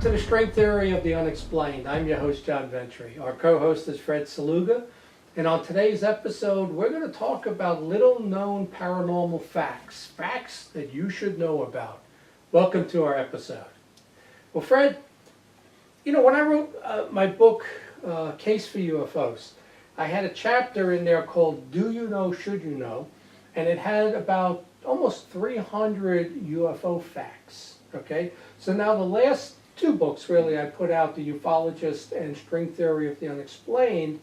to the String Theory of the Unexplained. I'm your host, John Ventry. Our co-host is Fred Saluga. And on today's episode, we're going to talk about little-known paranormal facts. Facts that you should know about. Welcome to our episode. Well, Fred, you know, when I wrote my book, Case for UFOs, I had a chapter in there called Do You Know, Should You Know? And it had about almost 300 UFO facts. Okay, so now the last two books really I put out, The Ufologist and String Theory of the Unexplained,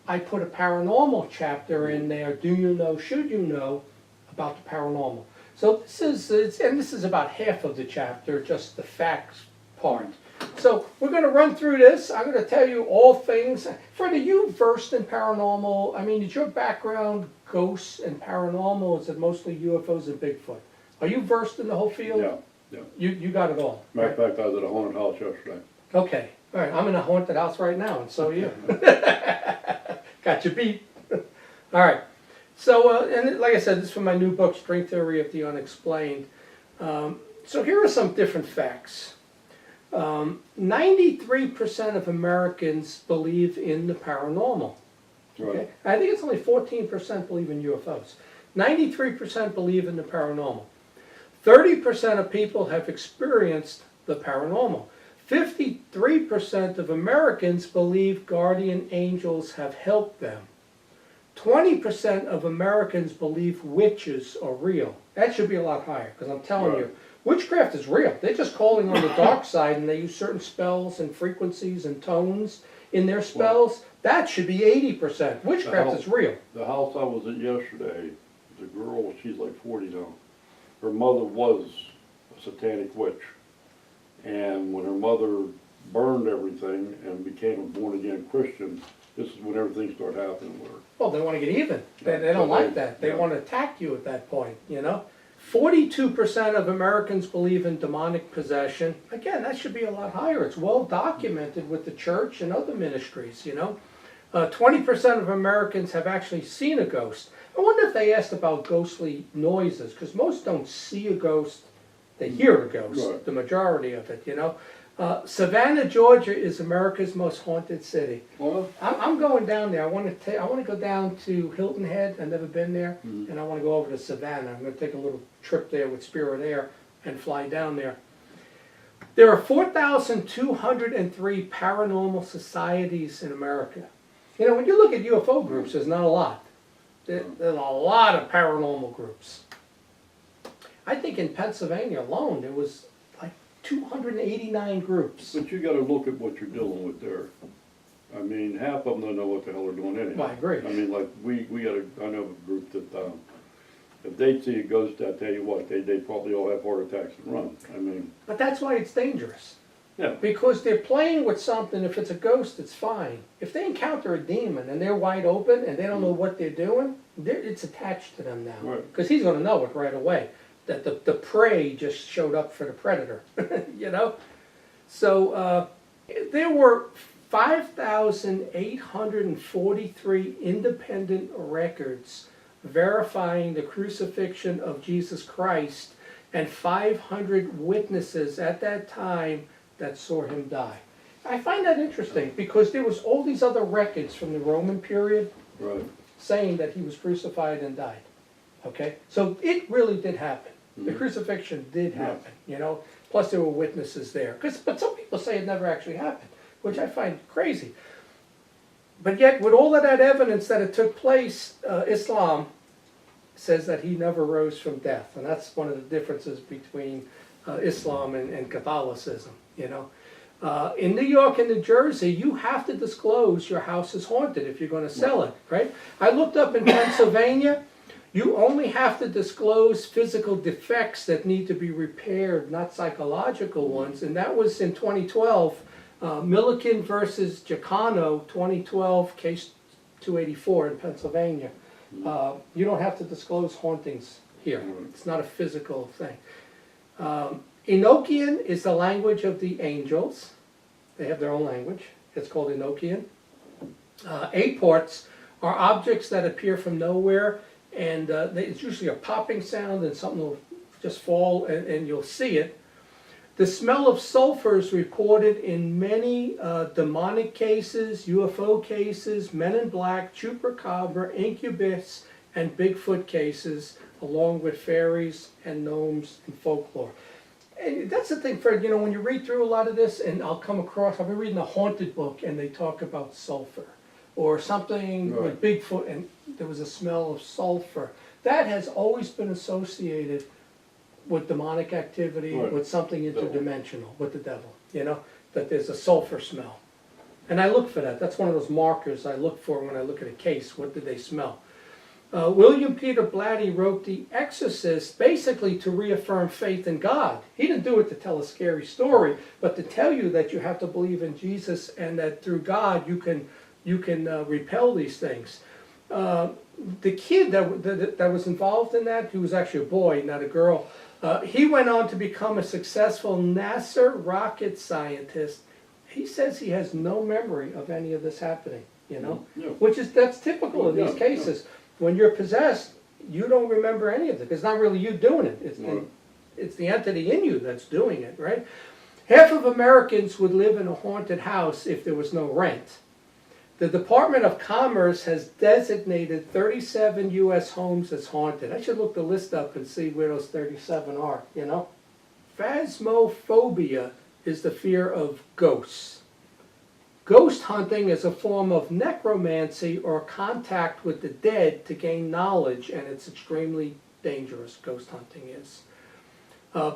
I put a paranormal chapter in there, Do You Know, Should You Know, about the paranormal. So this is about half of the chapter, just the facts part. So we're going to run through this. I'm going to tell you all things. Fred, are you versed in paranormal? I mean, is your background ghosts and paranormal? Is it mostly UFOs and Bigfoot? Are you versed in the whole field? Yeah. Yeah. You got it all. Matter of fact, I was at a haunted house yesterday. Okay. All right. I'm in a haunted house right now, and so are you. Got you beat. All right. So, and like I said, this is from my new book, String Theory of the Unexplained. So here are some different facts. 93% of Americans believe in the paranormal. Okay? Right. I think it's only 14% believe in UFOs. 93% believe in the paranormal. 30% of people have experienced the paranormal. 53% of Americans believe guardian angels have helped them. 20% of Americans believe witches are real. That should be a lot higher, because I'm telling you, witchcraft is real. They're just calling on the dark side, and they use certain spells and frequencies and tones in their spells. That should be 80%. Witchcraft is real. The house I was at yesterday, the girl, she's like 40 now. Her mother was a satanic witch. And when her mother burned everything and became a born-again Christian, this is when everything started happening with her. Well, they want to get even. They don't like that. They want to attack you at that point, you know. 42% of Americans believe in demonic possession. Again, that should be a lot higher. It's well documented with the church and other ministries, you know. 20% of Americans have actually seen a ghost. I wonder if they asked about ghostly noises, because most don't see a ghost, they hear a ghost, the majority of it, you know. Savannah, Georgia is America's most haunted city. Well, I'm going down there. I want to go down to Hilton Head. I've never been there, and I want to go over to Savannah. I'm going to take a little trip there with Spirit Air and fly down there. There are 4,203 paranormal societies in America. You know, when you look at UFO groups, there's not a lot. There's a lot of paranormal groups. I think in Pennsylvania alone, there was like 289 groups. but you got to look at what you're dealing with there. I mean, half of them don't know what the hell they're doing anyway. Well, I agree. I mean, like, I know a group that, if they see a ghost, I tell you what, they probably all have heart attacks and run. I mean. But that's why it's dangerous. Yeah. Because they're playing with something. If it's a ghost, it's fine. If they encounter a demon and they're wide open and they don't know what they're doing, it's attached to them now. Because he's going to know it right away, that the prey just showed up for the predator, you know? So there were 5,843 independent records verifying the crucifixion of Jesus Christ, and 500 witnesses at that time that saw him die. I find that interesting because there was all these other records from the Roman period saying that he was crucified and died. Okay? So it really did happen. The crucifixion did happen, you know? Plus there were witnesses there. But some people say it never actually happened, which I find crazy. But yet, with all of that evidence that it took place, Islam says that he never rose from death. And that's one of the differences between Islam and Catholicism, you know. In New York and New Jersey, you have to disclose your house is haunted if you're going to sell it, right? I looked up in Pennsylvania, you only have to disclose physical defects that need to be repaired, not psychological ones. And that was in 2012, Milliken versus Giacano, 2012, case 284 in Pennsylvania. You don't have to disclose hauntings here. It's not a physical thing. Enochian is the language of the angels. They have their own language. It's called Enochian. Apports are objects that appear from nowhere, and it's usually a popping sound and something will just fall and you'll see it. The smell of sulfur is reported in many demonic cases, UFO cases, Men in Black, Chupacabra, Incubus, and Bigfoot cases, along with fairies and gnomes and folklore. And that's the thing, Fred, you know, when you read through a lot of this, and I'll be reading a haunted book, and they talk about sulfur, or something with Bigfoot, and there was a smell of sulfur. That has always been associated with demonic activity, with something interdimensional, with the devil, you know, that there's a sulfur smell. And I look for that. That's one of those markers I look for when I look at a case. What did they smell? William Peter Blatty wrote The Exorcist basically to reaffirm faith in God. He didn't do it to tell a scary story, but to tell you that you have to believe in Jesus and that through God you can repel these things. The kid that was involved in that, who was actually a boy, not a girl, he went on to become a successful NASA rocket scientist. He says he has no memory of any of this happening, you know, that's typical in these cases. When you're possessed, you don't remember any of it. It's not really you doing it. It's the entity in you that's doing it, right? Half of Americans would live in a haunted house if there was no rent. The Department of Commerce has designated 37 U.S. homes as haunted. I should look the list up and see where those 37 are, you know? Phasmophobia is the fear of ghosts. Ghost hunting is a form of necromancy or contact with the dead to gain knowledge, and it's extremely dangerous, ghost hunting is.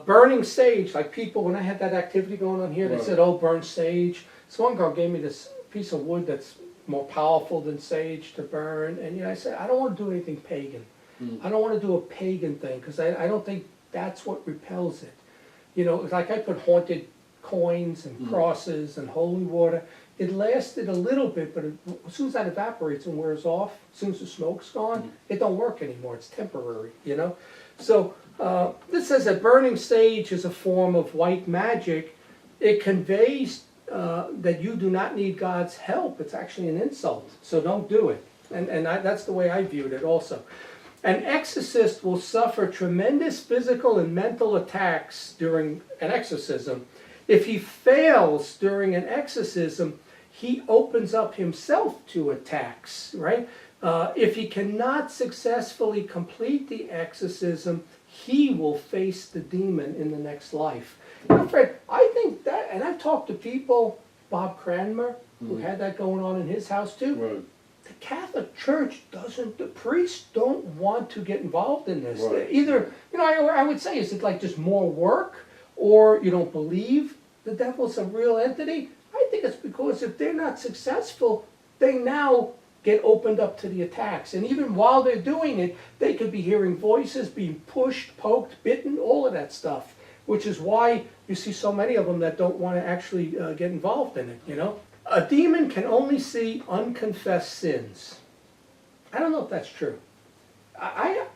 Burning sage, like people, when I had that activity going on here, they said, oh, burn sage. So one girl gave me this piece of wood that's more powerful than sage to burn, and you know, I said, I don't want to do anything pagan. I don't want to do a pagan thing, because I don't think that's what repels it. You know, like I put haunted coins and crosses and holy water. It lasted a little bit, but as soon as that evaporates and wears off, as soon as the smoke's gone, it don't work anymore. It's temporary, you know? So this says that burning sage is a form of white magic. It conveys that you do not need God's help. It's actually an insult, so don't do it. And that's the way I viewed it also. An exorcist will suffer tremendous physical and mental attacks during an exorcism. If he fails during an exorcism, he opens up himself to attacks, right? If he cannot successfully complete the exorcism, he will face the demon in the next life. You know, Fred, I think that, and I've talked to people, Bob Cranmer, who had that going on in his house too. Right. The Catholic Church doesn't, the priests don't want to get involved in this. Right. Either, you know, I would say, is it like just more work, or you don't believe the devil's a real entity? I think it's because if they're not successful, they now get opened up to the attacks. And even while they're doing it, they could be hearing voices, being pushed, poked, bitten, all of that stuff. Which is why you see so many of them that don't want to actually get involved in it, you know? A demon can only see unconfessed sins. I don't know if that's true.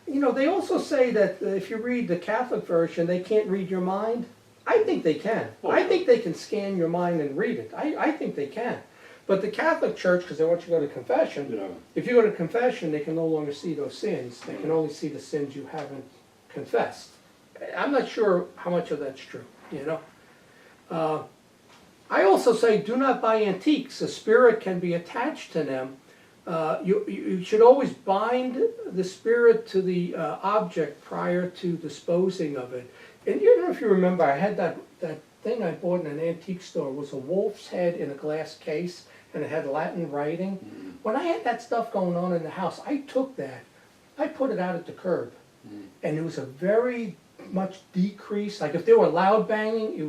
You know, they also say that if you read the Catholic version, they can't read your mind. I think they can. I think they can scan your mind and read it. I think they can. But the Catholic Church, because they want you to go to confession, if you go to confession, they can no longer see those sins. They can only see the sins you haven't confessed. I'm not sure how much of that's true, you know. I also say do not buy antiques. A spirit can be attached to them. You should always bind the spirit to the object prior to disposing of it. And you know, if you remember, I had that thing I bought in an antique store. It was a wolf's head in a glass case, and it had Latin writing. When I had that stuff going on in the house, I took that, I put it out at the curb, and it was a very much decrease. Like if there were loud banging,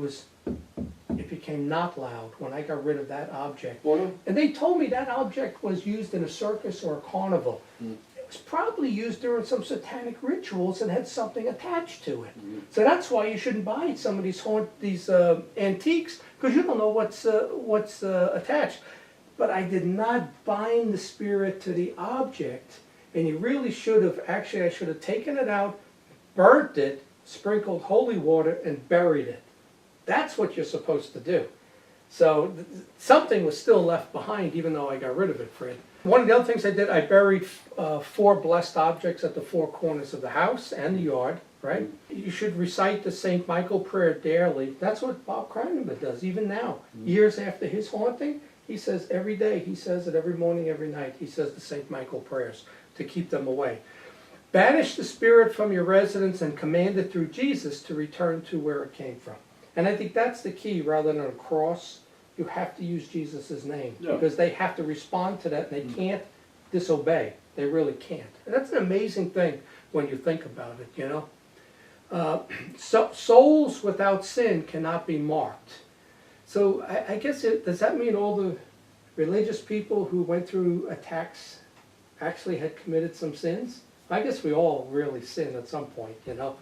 it became not loud when I got rid of that object. And they told me that object was used in a circus or a carnival. It was probably used during some satanic rituals and had something attached to it. So that's why you shouldn't buy some of these antiques, because you don't know what's attached. But I did not bind the spirit to the object, and you really should have. Actually, I should have taken it out, burnt it, sprinkled holy water, and buried it. That's what you're supposed to do. So something was still left behind, even though I got rid of it, Fred. One of the other things I did, I buried 4 blessed objects at the 4 corners of the house and the yard, right? You should recite the St. Michael prayer daily. That's what Bob Cranenberg does, even now. Years after his haunting, he says every day, he says it every morning, every night, he says the St. Michael prayers to keep them away. Banish the spirit from your residence and command it through Jesus to return to where it came from. And I think that's the key. Rather than a cross, you have to use Jesus' name, because they have to respond to that, and they can't disobey. They really can't. And that's an amazing thing when you think about it, you know. So souls without sin cannot be marked. So I guess does that mean all the religious people who went through attacks actually had committed some sins? I guess we all really sin at some point, you know.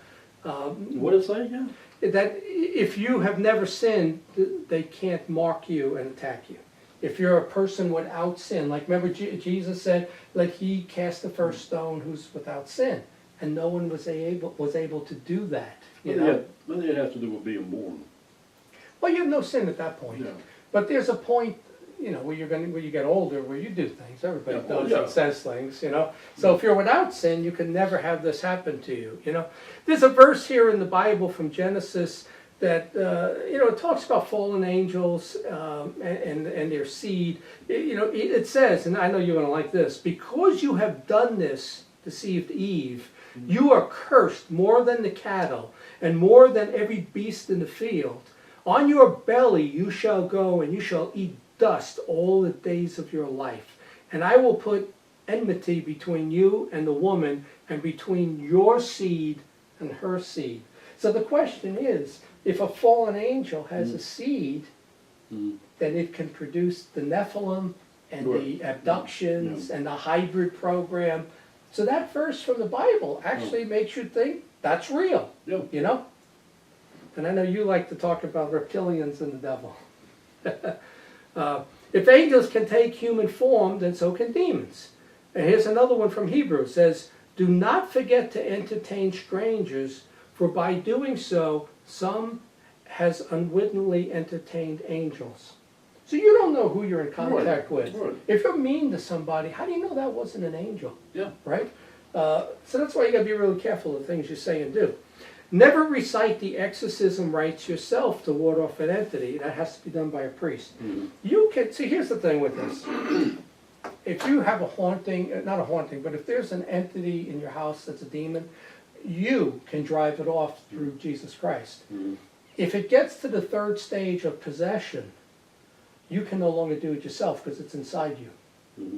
What does that again? That if you have never sinned, they can't mark you and attack you. If you're a person without sin, like remember Jesus said, let he cast the first stone who's without sin, and no one was able to do that. You know? What did it have to do with being born? Well, you have no sin at that point. Yeah. But there's a point, you know, where you get older, where you do things. Everybody does and says things, you know. So if you're without sin, you can never have this happen to you, you know. There's a verse here in the Bible from Genesis that, you know, it talks about fallen angels and their seed. You know, it says, and I know you're going to like this, because you have done this, deceived Eve, you are cursed more than the cattle and more than every beast in the field. On your belly you shall go, and you shall eat dust all the days of your life. And I will put enmity between you and the woman, and between your seed and her seed. So the question is, if a fallen angel has a seed, then it can produce the Nephilim and the abductions and the hybrid program. So that verse from the Bible actually makes you think that's real, you know? And I know you like to talk about reptilians and the devil. If angels can take human form, then so can demons. And here's another one from Hebrews. It says, do not forget to entertain strangers, for by doing so, some has unwittingly entertained angels. So you don't know who you're in contact with. Right. If you're mean to somebody, how do you know that wasn't an angel? Yeah. Right? So that's why you got to be really careful of the things you say and do. Never recite the exorcism rites yourself to ward off an entity. That has to be done by a priest. You can, see, here's the thing with this. If you have a haunting, not a haunting, but if there's an entity in your house that's a demon, you can drive it off through Jesus Christ. If it gets to the third stage of possession, you can no longer do it yourself because it's inside you,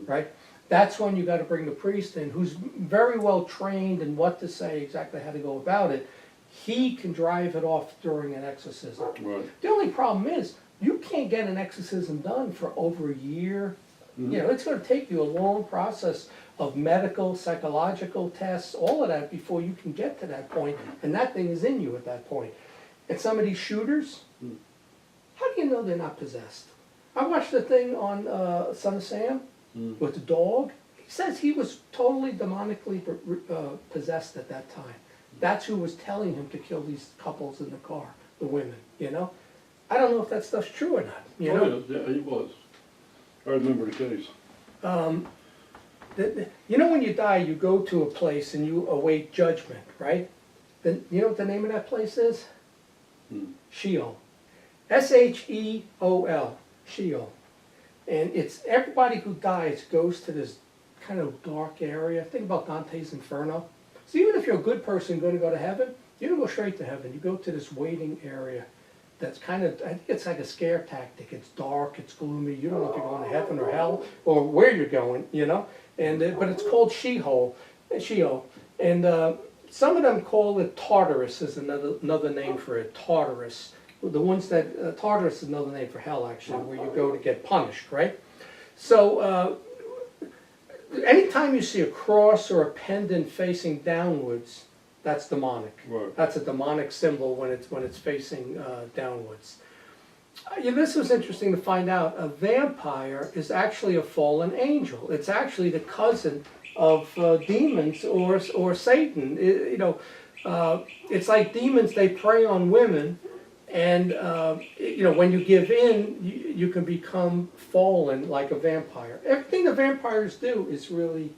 right? That's when you got to bring the priest in, who's very well trained in what to say, exactly how to go about it. He can drive it off during an exorcism. Right. The only problem is, you can't get an exorcism done for over a year. You know, it's going to take you a long process of medical, psychological tests, all of that before you can get to that point, and that thing is in you at that point. And some of these shooters, how do you know they're not possessed? I watched the thing on Son of Sam with the dog. He says he was totally demonically possessed at that time. That's who was telling him to kill these couples in the car, the women, you know? I don't know if that stuff's true or not, you know? Yeah, he was. I remember the case. You know when you die, you go to a place and you await judgment, right? Then you know what the name of that place is? Sheol. S-H-E-O-L. Sheol. And it's everybody who dies goes to this kind of dark area. Think about Dante's Inferno. So even if you're a good person going to go to heaven, you don't go straight to heaven. You go to this waiting area that's kind of, I think it's like a scare tactic. It's dark, it's gloomy. You don't know if you're going to heaven or hell or where you're going, you know. And but it's called Sheol. And some of them call it Tartarus is another name for it, Tartarus. The ones that, Tartarus is another name for hell, actually, where you go to get punished, right? So anytime you see a cross or a pendant facing downwards, that's demonic. Right. That's a demonic symbol when it's facing downwards. This was interesting to find out. A vampire is actually a fallen angel. It's actually the cousin of demons or Satan. It's like demons, they prey on women, and when you give in, you can become fallen like a vampire. Everything the vampires do is really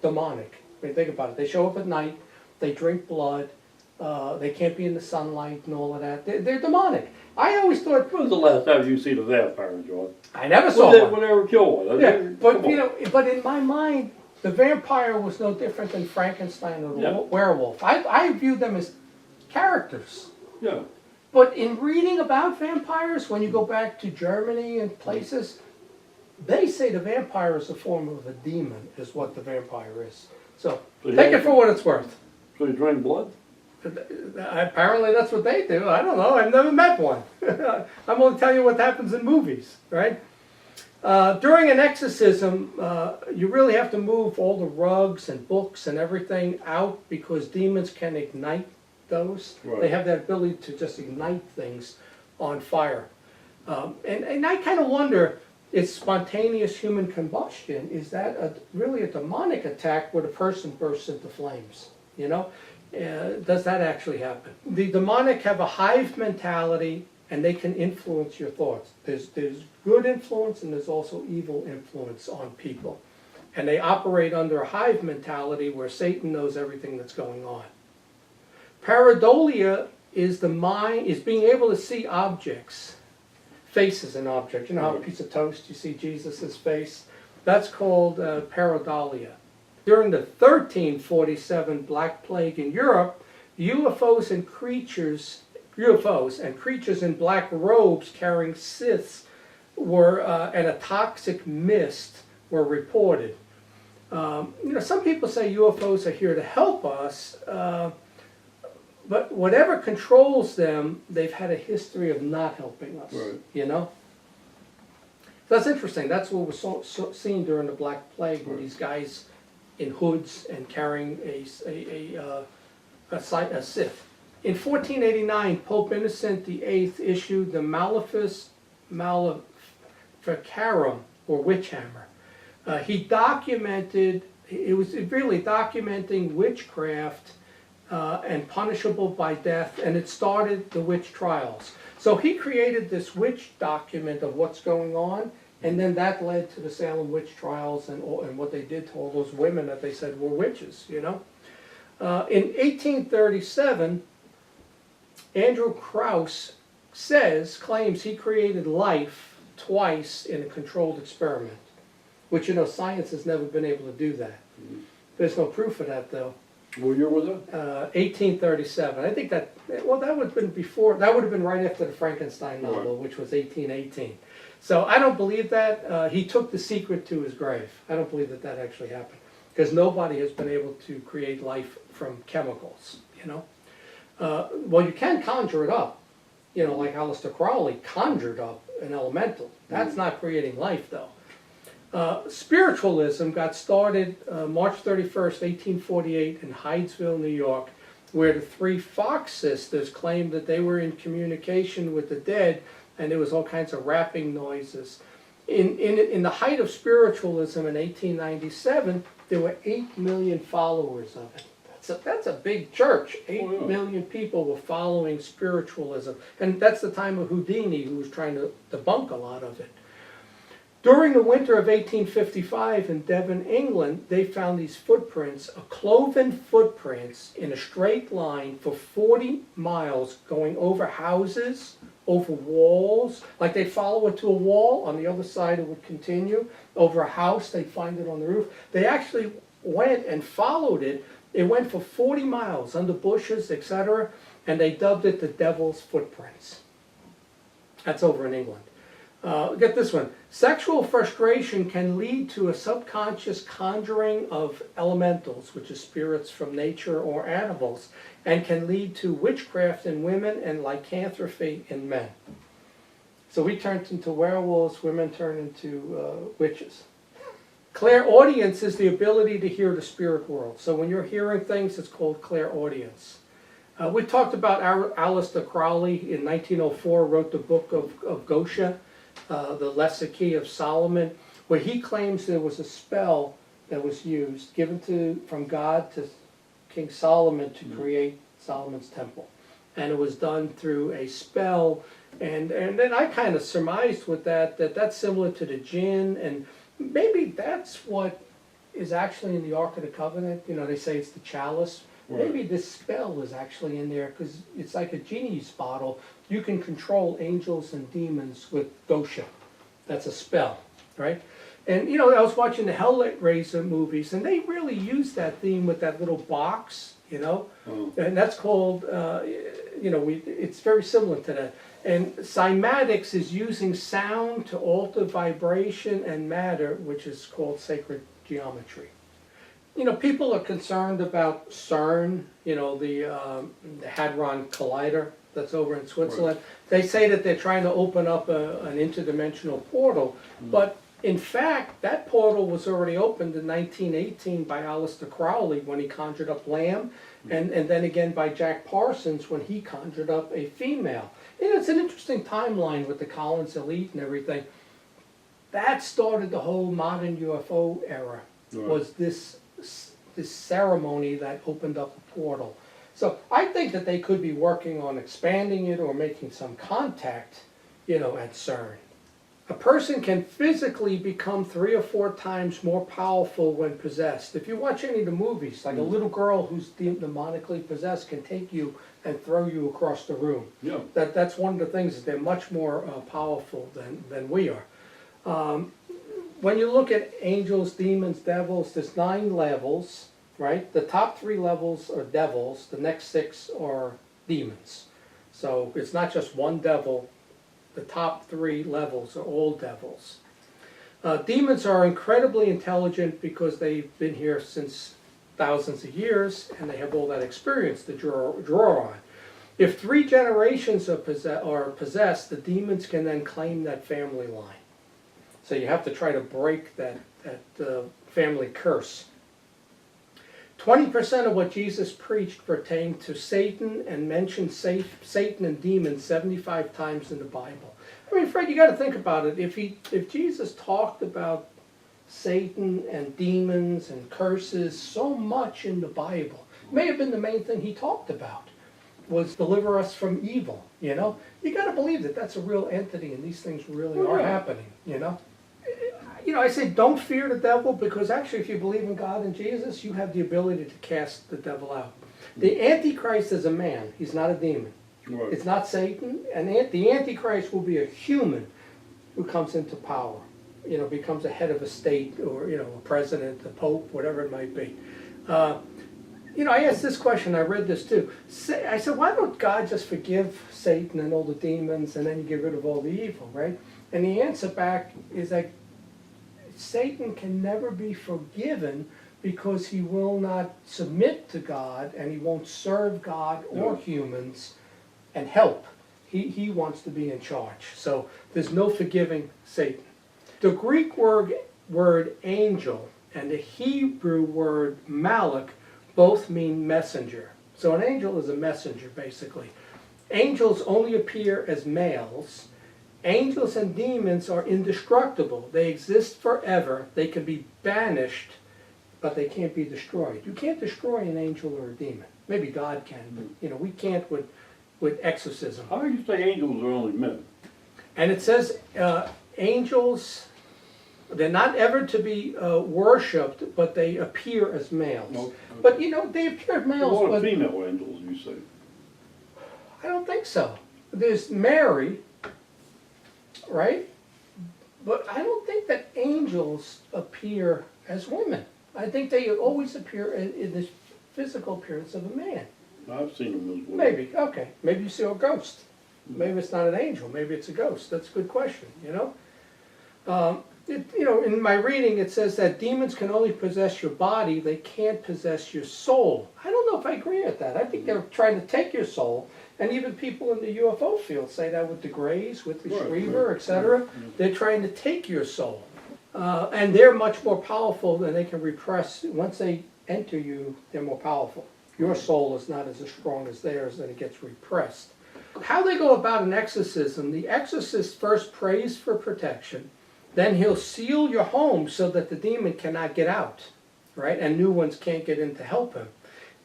demonic. I mean, think about it. They show up at night, they drink blood, They can't be in the sunlight and all of that. They're demonic. I always thought, When was the last time you seen a vampire, John? I never saw When one. they ever kill one? Yeah, but Come on. you know, but in my mind, the vampire was no different than Frankenstein or the Yeah. werewolf. I viewed them as characters. Yeah. But in reading about vampires, when you go back to Germany and places, they say the vampire is a form of a demon, is what the vampire is. So So take it for what it's worth. So you drain blood? Apparently that's what they do. I don't know. I've never met one. I'm only telling you what happens in movies, right? During an exorcism, you really have to move all the rugs and books and everything out because demons can ignite those. Right. They have that ability to just ignite things on fire. And I kind of wonder, it's spontaneous human combustion. Is that really a demonic attack where the person bursts into flames? You know? Does that actually happen? The demonic have a hive mentality and they can influence your thoughts. There's good influence and there's also evil influence on people. And they operate under a hive mentality where Satan knows everything that's going on. Pareidolia is the mind, is being able to see objects, faces in objects. You know how a piece of toast, you see Jesus' face? That's called pareidolia. During the 1347 Black Plague in Europe, UFOs and creatures in black robes carrying scythes were and a toxic mist were reported. You know, some people say UFOs are here to help us, but whatever controls them, they've had a history of not helping us. Right. You know. That's interesting. That's what was seen during the Black Plague, where these guys in hoods and carrying a scythe. In 1489, Pope Innocent VIII issued the Maleficarum, or witch hammer. He documented, it was really documenting witchcraft and punishable by death, and it started the witch trials. So he created this witch document of what's going on, and then that led to the Salem witch trials and what they did to all those women that they said were witches, you know. In 1837, Andrew Krauss claims he created life twice in a controlled experiment, which, you know, science has never been able to do that. There's no proof of that, though. What year was that? 1837. I think that, well, that would have been before, that would have been right after the Frankenstein novel, Right. which was 1818. So I don't believe that. He took the secret to his grave. I don't believe that that actually happened, because nobody has been able to create life from chemicals, you know. Well, you can conjure it up, you know, like Aleister Crowley conjured up an elemental. That's not creating life, though. Spiritualism got started March 31st, 1848 in Hydesville, New York, where the three Fox sisters claimed that they were in communication with the dead, and there was all kinds of rapping noises. In the height of spiritualism in 1897, there were 8 million followers of it. That's a big church. 8 million people were following spiritualism. And that's the time of Houdini, who was trying to debunk a lot of it. During the winter of 1855 in Devon, England, they found these footprints, cloven footprints in a straight line for 40 miles, going over houses, over walls. Like they'd follow it to a wall, on the other side it would continue. Over a house, they'd find it on the roof. They actually went and followed it. It went for 40 miles under bushes, etc., and they dubbed it the Devil's Footprints. That's over in England. Get this one. Sexual frustration can lead to a subconscious conjuring of elementals, which is spirits from nature or animals, and can lead to witchcraft in women and lycanthropy in men. So we turned into werewolves, women turn into witches. Clairaudience is the ability to hear the spirit world. So when you're hearing things, it's called clairaudience. We talked about Aleister Crowley in 1904, wrote the book of Gosha, the Lexicon of Solomon, where he claims there was a spell that was used, given from God to King Solomon to create Solomon's temple. And it was done through a spell. And then I kind of surmised with that's similar to the jinn, and maybe that's what is actually in the Ark of the Covenant. You know, they say it's the chalice. Right. maybe this spell is actually in there, because it's like a genie's bottle. You can control angels and demons with dosha. That's a spell, right? And you know, I was watching the Hellraiser movies, and they really use that theme with that little box, you know, and that's called, you know, it's very similar to that. And cymatics is using sound to alter vibration and matter, which is called sacred geometry. You know, people are concerned about CERN, you know, the Hadron Collider that's over in Switzerland. They say that they're trying to open up an interdimensional portal, but in fact, that portal was already opened in 1918 by Aleister Crowley when he conjured up Lamb, and then again by Jack Parsons when he conjured up a female. You know, it's an interesting timeline with the Collins Elite and everything. That started the whole modern UFO era, was this ceremony that opened up a portal. So I think that they could be working on expanding it or making some contact, you know, at CERN. A person can physically become 3 or 4 times more powerful when possessed. If you watch any of the movies, like a little girl who's demonically possessed can take you and throw you across the room. Yeah. That's one of the things, that they're much more powerful than we are. When you look at angels, demons, devils, there's 9 levels, right? The top 3 levels are devils, the next 6 are demons. So it's not just one devil. The top 3 levels are all devils. Demons are incredibly intelligent because they've been here since thousands of years, and they have all that experience to draw on. If 3 generations are possessed, the demons can then claim that family line. So you have to try to break that family curse. 20% of what Jesus preached pertained to Satan, and mentioned Satan and demons 75 times in the Bible. I mean, Fred, you got to think about it. If Jesus talked about Satan and demons and curses so much in the Bible, it may have been the main thing he talked about, was deliver us from evil, you know? You got to believe that that's a real entity, and these things really are happening, you know? You know, I say don't fear the devil, because actually if you believe in God and Jesus, you have the ability to cast the devil out. The Antichrist is a man. He's not a demon. Right. It's not Satan. And the Antichrist will be a human who comes into power. You know, becomes a head of a state, or, you know, a president, a pope, whatever it might be. You know, I asked this question, I read this too. I said, why don't God just forgive Satan and all the demons, and then you get rid of all the evil, right? And the answer back is that Satan can never be forgiven because he will not submit to God, and he won't serve God or humans and help. He wants to be in charge. So there's no forgiving Satan. The Greek word angel and the Hebrew word malach both mean messenger. So an angel is a messenger, basically. Angels only appear as males. Angels and demons are indestructible. They exist forever. They can be banished, but they can't be destroyed. You can't destroy an angel or a demon. Maybe God can, but you know, we can't with exorcism. How do you say angels are only men? And it says angels, they're not ever to be worshipped, but they appear as males. Okay. But you know, they appear as A males, lot of but female angels, you say. I don't think so. There's Mary, right? But I don't think that angels appear as women. I think they always appear in this physical appearance of a man. I've seen them as well. Maybe, okay. Maybe you see a ghost. Maybe it's not an angel. Maybe it's a ghost. That's a good question, you know? You know, in my reading it says that demons can only possess your body. They can't possess your soul. I don't know if I agree with that. I think they're trying to take your soul. And even people in the UFO field say that with the Greys, with the Schriever, etc. They're trying to take your soul. And they're much more powerful than they can repress. Once they enter you, they're more powerful. Your soul is not as strong as theirs, and it gets repressed. How they go about an exorcism, the exorcist first prays for protection. Then he'll seal your home so that the demon cannot get out, right? And new ones can't get in to help him.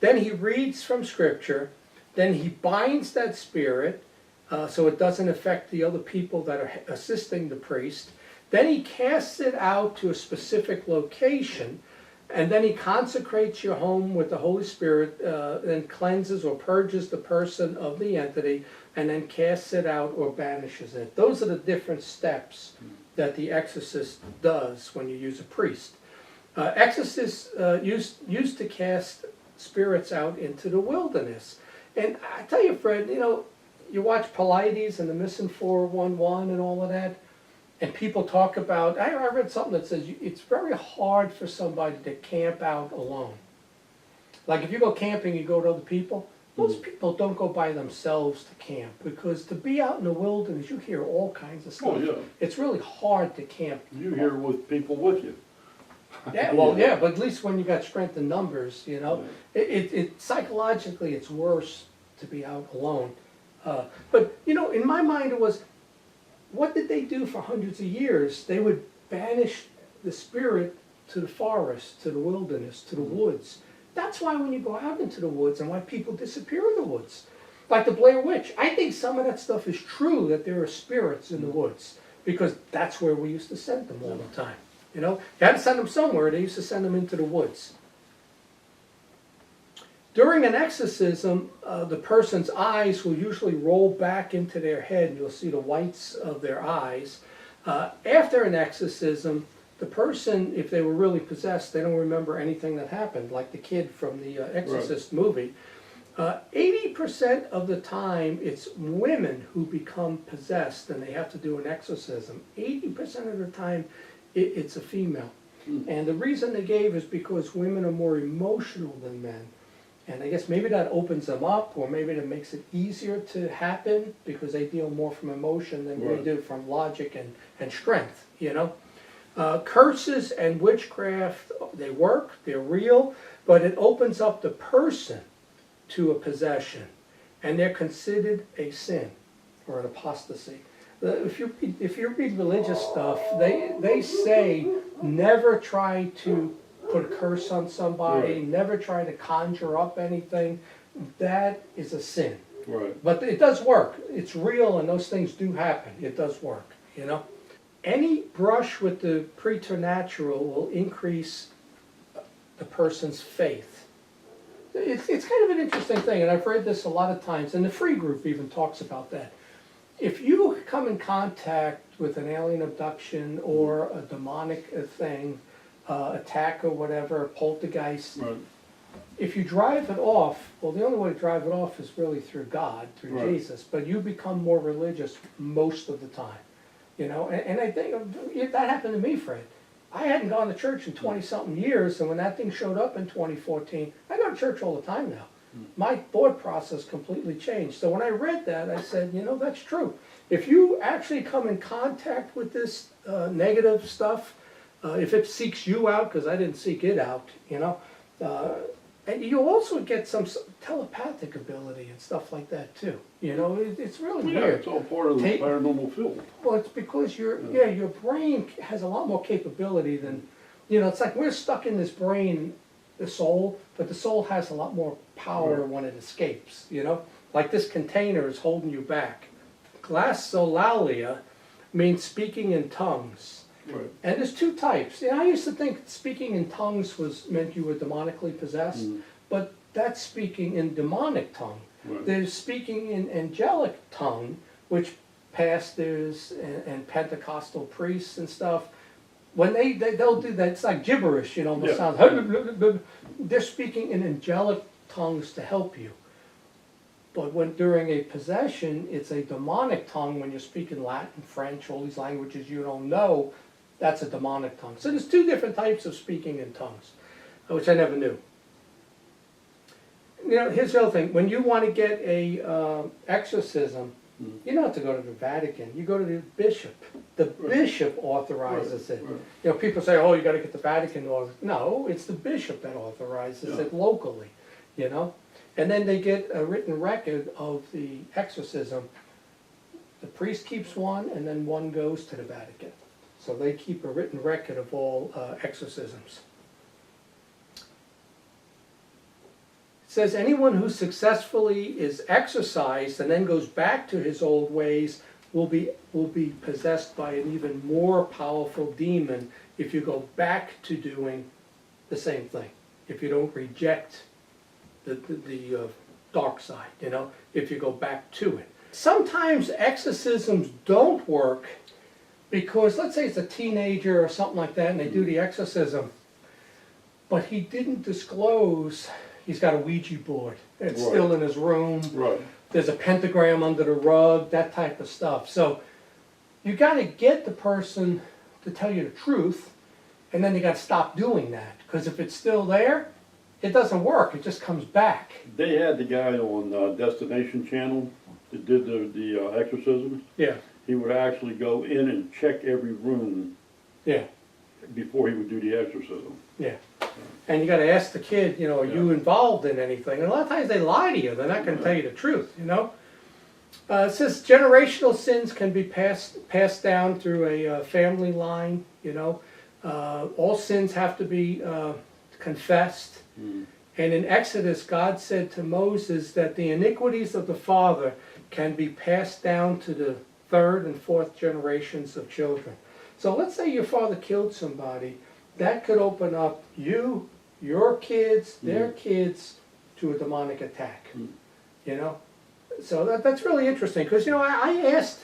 Then he reads from Scripture. Then he binds that spirit so it doesn't affect the other people that are assisting the priest. Then he casts it out to a specific location, And then he consecrates your home with the Holy Spirit, then cleanses or purges the person of the entity, and then casts it out or banishes it. Those are the different steps that the exorcist does when you use a priest. Exorcists used to cast spirits out into the wilderness. And I tell you, Fred, you watch Pilates and the Missing 411 and all of that, and people talk about, I read something that says it's very hard for somebody to camp out alone. Like if you go camping, you go with other people. Most people don't go by themselves to camp, because to be out in the wilderness, you hear all kinds of stuff. Oh, yeah. It's really hard to camp. You hear with people with you. Yeah, well, yeah, but at least when you got strength in numbers, it psychologically it's worse to be out alone. But in my mind it was, what did they do for hundreds of years? They would banish the spirit to the forest, to the wilderness, to the woods. That's why when you go out into the woods and why people disappear in the woods. Like the Blair Witch. I think some of that stuff is true, that there are spirits in the woods, because that's where we used to send them all the time. You had to send them somewhere. They used to send them into the woods. During an exorcism, the person's eyes will usually roll back into their head, and you'll see the whites of their eyes. After an exorcism, the person, if they were really possessed, they don't remember anything that happened, like the kid from the Exorcist movie. 80% of the time, it's women who become possessed, and they have to do an exorcism. 80% of the time, it's a female. And the reason they gave is because women are more emotional than men. And I guess maybe that opens them up, or maybe that makes it easier to happen, because they deal more from emotion than we do from logic and strength, Curses and witchcraft, they work, they're real, but it opens up the person to a possession, and they're considered a sin or an apostasy. If you read religious stuff, they say never try to put a curse on somebody, never try to conjure up anything. That is a sin. Right. But it does work. It's real, and those things do happen. It does work, Any brush with the preternatural will increase the person's faith. It's kind of an interesting thing, and I've read this a lot of times, and the Free Group even talks about that. If you come in contact with an alien abduction or a demonic thing, attack or whatever, a poltergeist, if you drive it off, well, the only way to drive it off is really through God, through Jesus, but you become more religious most of the time, and I think that happened to me, Fred. I hadn't gone to church in 20-something years, and when that thing showed up in 2014, I go to church all the time now. My thought process completely changed. So when I read that, I said, that's true. If you actually come in contact with this negative stuff, if it seeks you out, because I didn't seek it out, and you also get some telepathic ability and stuff like that too. It's really weird. It's all part of the paranormal field. Well, it's because your brain has a lot more capability than, it's like we're stuck in this brain, the soul, but the soul has a lot more power when it escapes, Like this container is holding you back. Glossolalia means speaking in tongues. Right. And there's two types. I used to think speaking in tongues meant you were demonically possessed, but that's speaking in demonic tongue. Right. There's speaking in angelic tongue, which pastors and Pentecostal priests and stuff, when they'll do that, it's like gibberish, almost sounds. They're speaking in angelic tongues to help you. But when during a possession, it's a demonic tongue. When you're speaking Latin, French, all these languages you don't know, that's a demonic tongue. So there's two different types of speaking in tongues, which I never knew. Here's the other thing. When you want to get a exorcism, you don't have to go to the Vatican. You go to the bishop. The bishop authorizes it. Right. People say, oh, you got to get the Vatican. No, it's the bishop that authorizes it locally, And then they get a written record of the exorcism. The priest keeps one, and then one goes to the Vatican. So they keep a written record of all exorcisms. It says anyone who successfully is exorcised and then goes back to his old ways will be possessed by an even more powerful demon if you go back to doing the same thing. If you don't reject the dark side, you know, if you go back to it. Sometimes exorcisms don't work because, let's say it's a teenager or something like that, and they do the exorcism, but he didn't disclose he's got a Ouija board. It's Right. still in his room. Right. There's a pentagram under the rug, that type of stuff. So you got to get the person to tell you the truth, and then you got to stop doing that, because if it's still there, it doesn't work. It just comes back. They had the guy on Destination Channel that did the exorcisms. Yeah, He would actually go in and check every room yeah, before he would do the exorcism. yeah. And you got to ask the kid, you know, are you involved in anything? And a lot of times they lie to you. They're not going to tell you the truth, you know. It says generational sins can be passed down through a family line, you know. All sins have to be confessed. Mm. And in Exodus, God said to Moses that the iniquities of the father can be passed down to the third and fourth generations of children. So let's say your father killed somebody. That could open up you, your kids, their kids to a demonic attack. You know? So that's really interesting, because, you know, I asked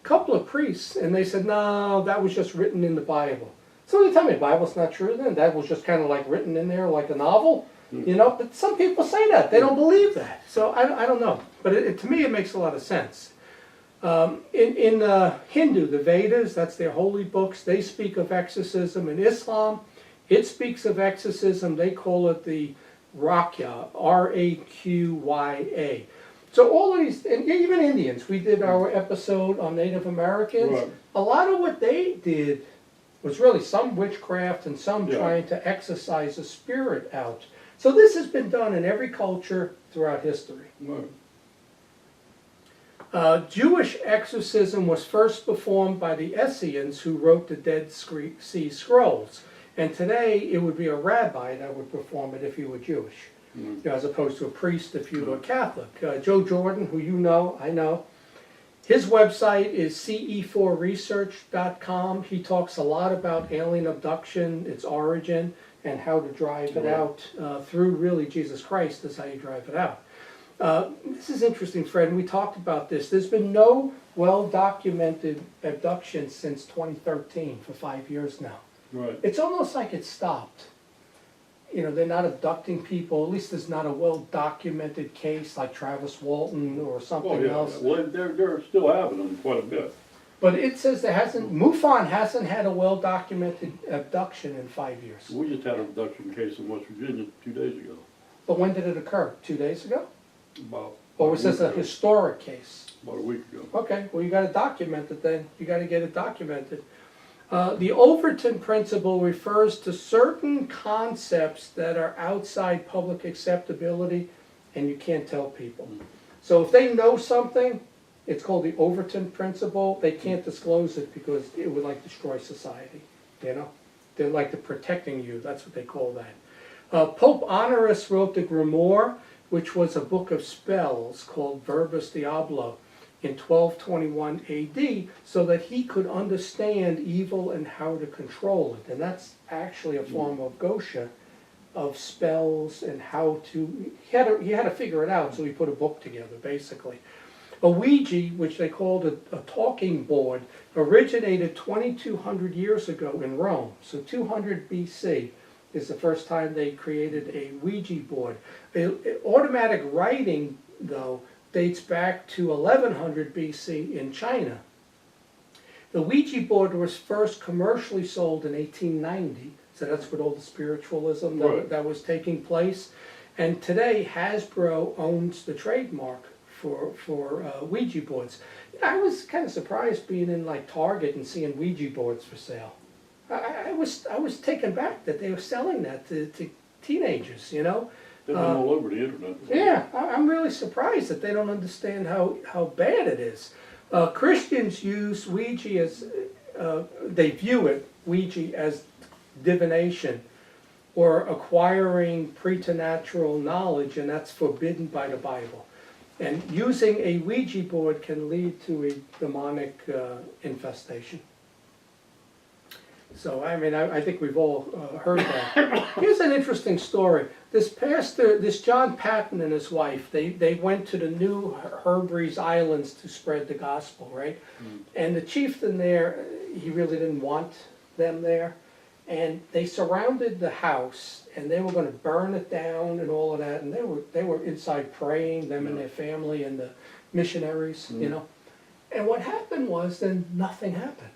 a couple of priests, and they said, no, that was just written in the Bible. So they tell me the Bible's not true then? That was just kind of like written in there like a novel? You know, but some people say that. They don't believe that. So I don't know. But to me, it makes a lot of sense. In Hindu, the Vedas, that's their holy books, they speak of exorcism. In Islam, it speaks of exorcism. They call it the Rakya, R-A-Q-Y-A. So all of these, and even Indians, we did our episode on Native Americans. Right. A lot of what they did was really some witchcraft and some trying to exorcise a spirit out. So this has been done in every culture throughout history. Right. Jewish exorcism was first performed by the Essenes, who wrote the Dead Sea Scrolls. And today it would be a rabbi that would perform it if you were Jewish, you know, as opposed to a priest if you were Catholic. Joe Jordan, who you know, I know, his website is ce4research.com. He talks a lot about alien abduction, its origin, and how to drive it out through really Jesus Christ is how you drive it out. This is interesting, Fred, and we talked about this. There's been no well-documented abduction since 2013, for 5 years now. Right. It's almost like it stopped. You know, they're not abducting people. At least there's not a well-documented case like Travis Walton or something else. Well, they're still happening quite a bit. But it says there hasn't, MUFON hasn't had a well-documented abduction in 5 years. We just had an abduction case in West Virginia 2 days ago. But when did it occur? 2 days ago? About Or was this a historic case? About a week ago. Okay, well, you got to document it then. You got to get it documented. The Overton principle refers to certain concepts that are outside public acceptability and you can't tell people. So if they know something, it's called the Overton principle. They can't disclose it because it would like destroy society, you know? They're like the protecting you, that's what they call that. Pope Honorius wrote the Grimoire, which was a book of spells called Verbus Diablo, in 1221 AD, so that he could understand evil and how to control it. And that's actually a form of Gosha, of spells and how to, he had to figure it out, so he put a book together, basically. A Ouija, which they called a talking board, originated 2,200 years ago in Rome. So 200 BC is the first time they created a Ouija board. Automatic writing, though, dates back to 1100 BC in China. The Ouija board was first commercially sold in 1890, so that's with all the spiritualism that was taking place. And today Hasbro owns the trademark for Ouija boards. I was kind of surprised being in like Target and seeing Ouija boards for sale. I was taken back that they were selling that to teenagers, you know. They've been all over the internet. Yeah, I'm really surprised that they don't understand how bad it is. Christians use Ouija as, they view it, Ouija, as divination or acquiring preternatural knowledge, and that's forbidden by the Bible. And using a Ouija board can lead to a demonic infestation. So, I mean, I think we've all heard that. Here's an interesting story. This pastor, this John Patton and his wife, they went to the New Hebrides Islands to spread the gospel, right? And the chieftain there, he really didn't want them there. And they surrounded the house, and they were going to burn it down and all of that. And they were inside praying, them and their family and the missionaries, you know. And what happened was then nothing happened.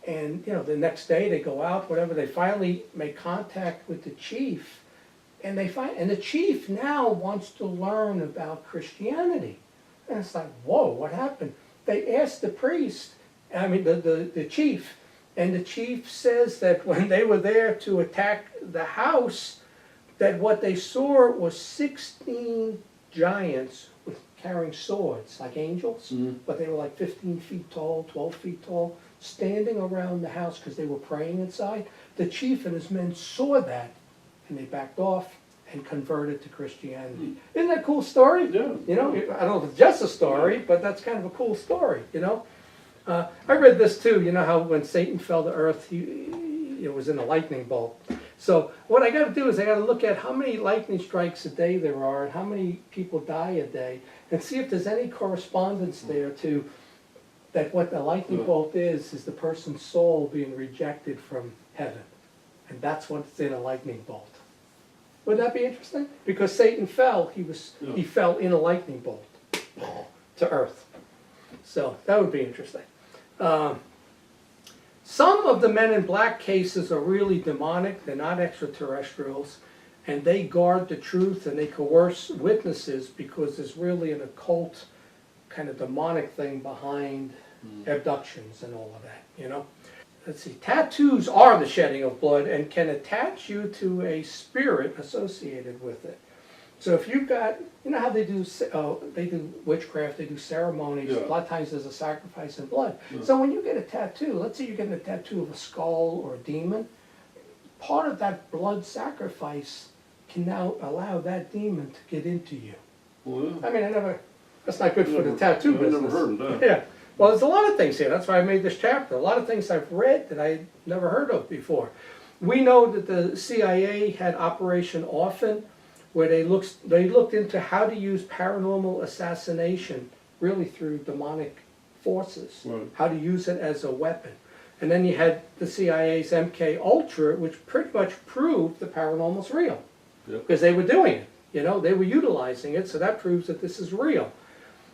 And, you know, the next day they go out, whatever, they finally make contact with the chief, and the chief now wants to learn about Christianity. And it's like, whoa, what happened? They asked the priest, the chief, and the chief says that when they were there to attack the house, that what they saw was 16 giants carrying swords, like angels, but they were like 15 feet tall, 12 feet tall, standing around the house because they were praying inside. The chief and his men saw that, and they backed off and converted to Christianity. Isn't that a cool story? Yeah. You know, I don't know if it's just a story, but that's kind of a cool story, you know. I read this too, you know how when Satan fell to earth, he was in a lightning bolt. So what I got to do is I got to look at how many lightning strikes a day there are and how many people die a day, and see if there's any correspondence there to that what the lightning bolt is the person's soul being rejected from heaven. And that's what's in a lightning bolt. Would that be interesting? Because Satan fell, he fell in a lightning bolt to earth. So that would be interesting. Some of the Men in Black cases are really demonic. They're not extraterrestrials. And they guard the truth and they coerce witnesses because there's really an occult kind of demonic thing behind abductions and all of that, you know. Let's see, tattoos are the shedding of blood and can attach you to a spirit associated with it. So if you've got, you know how they do witchcraft, they do ceremonies, a lot of times there's a sacrifice in blood. So when you get a tattoo, let's say you're getting a tattoo of a skull or a demon, part of that blood sacrifice can now allow that demon to get into you. Well, I mean, that's not good for the tattoo business. I've never heard of that. Yeah. Well, there's a lot of things here. That's why I made this chapter. A lot of things I've read that I never heard of before. We know that the CIA had Operation Orphan, where they looked into how to use paranormal assassination really through demonic forces, how to use it as a weapon. And then you had the CIA's MK Ultra, which pretty much proved the paranormal's real, because they were doing it. You know, they were utilizing it, so that proves that this is real.